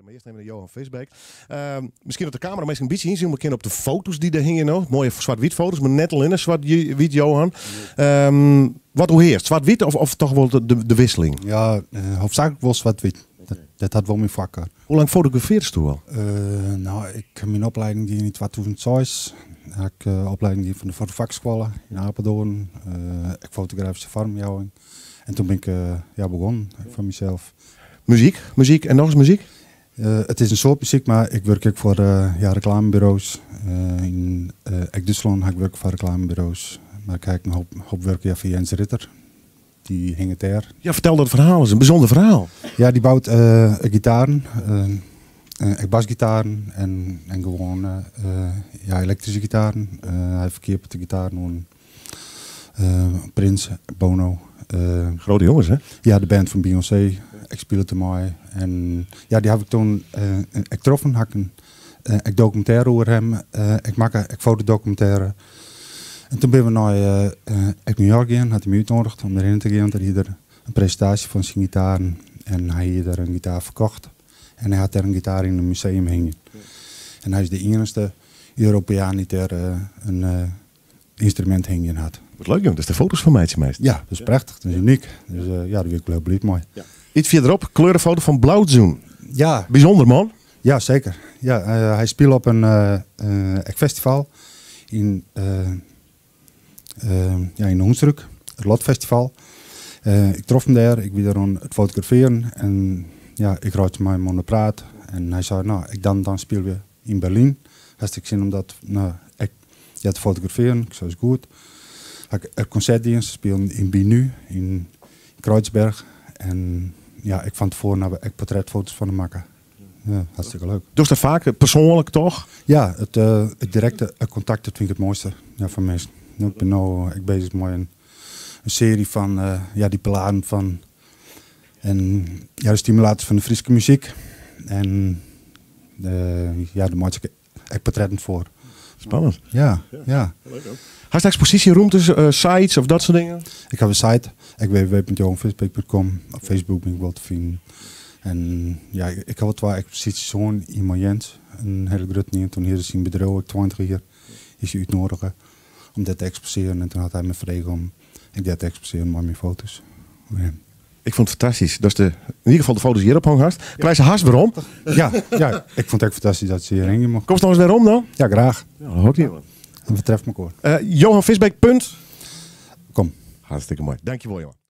Maar eerst even naar Johan Visbeek. Misschien op de camera, misschien een beetje inzien, maar op de foto's die er hingen nog. Mooie zwart-wit foto's, maar net al in een zwart-wit Johan. Wat hoe heerst? Zwart-wit of toch wel de wisseling? Ja, hoofdzakelijk wel zwart-wit. Dat had wel mijn vakken. Hoe lang fotografeerde je al? Nou, ik heb mijn opleiding die in 2006. Heb ik opleiding die van de fotovakschool in Apeldoorn. Ik fotografische farmjouwing. En toen ben ik begonnen van mezelf. Muziek en nog eens muziek? Het is een soort muziek, maar ik werk ook voor reclamebureaus. In Duitsland heb ik werk voor reclamebureaus. Maar ik heb een hoop werk voor Jens Ritter. Die hing het daar. Ja, vertel dat verhaal. Het is een bijzonder verhaal. Ja, die bouwt gitaren. Basgitaren en gewoon elektrische gitaren. Hij verkeert de gitaren Prins, Bono. Grote jongens, hè? Ja, de band van Beyoncé. Ik speel het mooi. En ja, die heb ik toen getroffen. Ik documentaire over hem. Ik fotodocumentaire. En toen ben we naar New York gegaan. Had hij me uitgenodigd om erin te gaan. Daar had hij een presentatie van zijn gitaren. En hij heeft daar een gitaar verkocht. En hij had daar een gitaar in een museum hangen. En hij is de enige Europeaan die daar een instrument hangen had. Wat leuk, jong. Dat is de foto's van mij meest. Ja, dat is prachtig. Dat is uniek. Dus ja, dat vind ik wel mooi. Ja. Iets verderop, kleurenfoto van Blauwzoen. Ja. Bijzonder, man. Ja, zeker. Ja, hij speelde op een festival in Hoensruk, het Lotfestival. Ik trof hem daar, ik ben daar aan het fotograferen en ja, ik raadde mij aan de praat. En hij zei, nou, dan spelen we in Berlijn. Had ik zin om dat te fotograferen, ik zei, is goed. Ik een concertdienst spelen in Binu, in Kreuzberg. En ja, ik van tevoren ik portretfoto's van hem maken. Ja, hartstikke leuk. Dus dat vaak persoonlijk toch? Ja, het directe contact dat vind ik het mooiste van mensen. Ik ben nu bezig met een serie van die peladen van en de stimulators van de Friese muziek. En daar maak ik portretten voor. Spannend. Ja. Had je expositieruimtes, sites of dat soort dingen? Ik heb een site, www.johanvisbeek.com. Op Facebook ben ik wel te vinden. En ja, ik heb 2 exposities in Mayens. Een hele grote niet. Toen hier is in bedrijf, 20 jaar, is hij uitnodigen om dat te exposeren. En toen had hij me vregen om dat te exposeren met mijn foto's. Ja. Ik vond het fantastisch. Dat is in ieder geval de foto's die hierop hangen. Krijg je haast weer om? Ja, ik vond het ook fantastisch dat ze hierheen mochten. Kom je nog eens weer om dan? Ja, graag. Ja, dat hoort hier. En we treffen elkaar. Johan Visbeek. Kom. Hartstikke mooi. Dankjewel, jongen.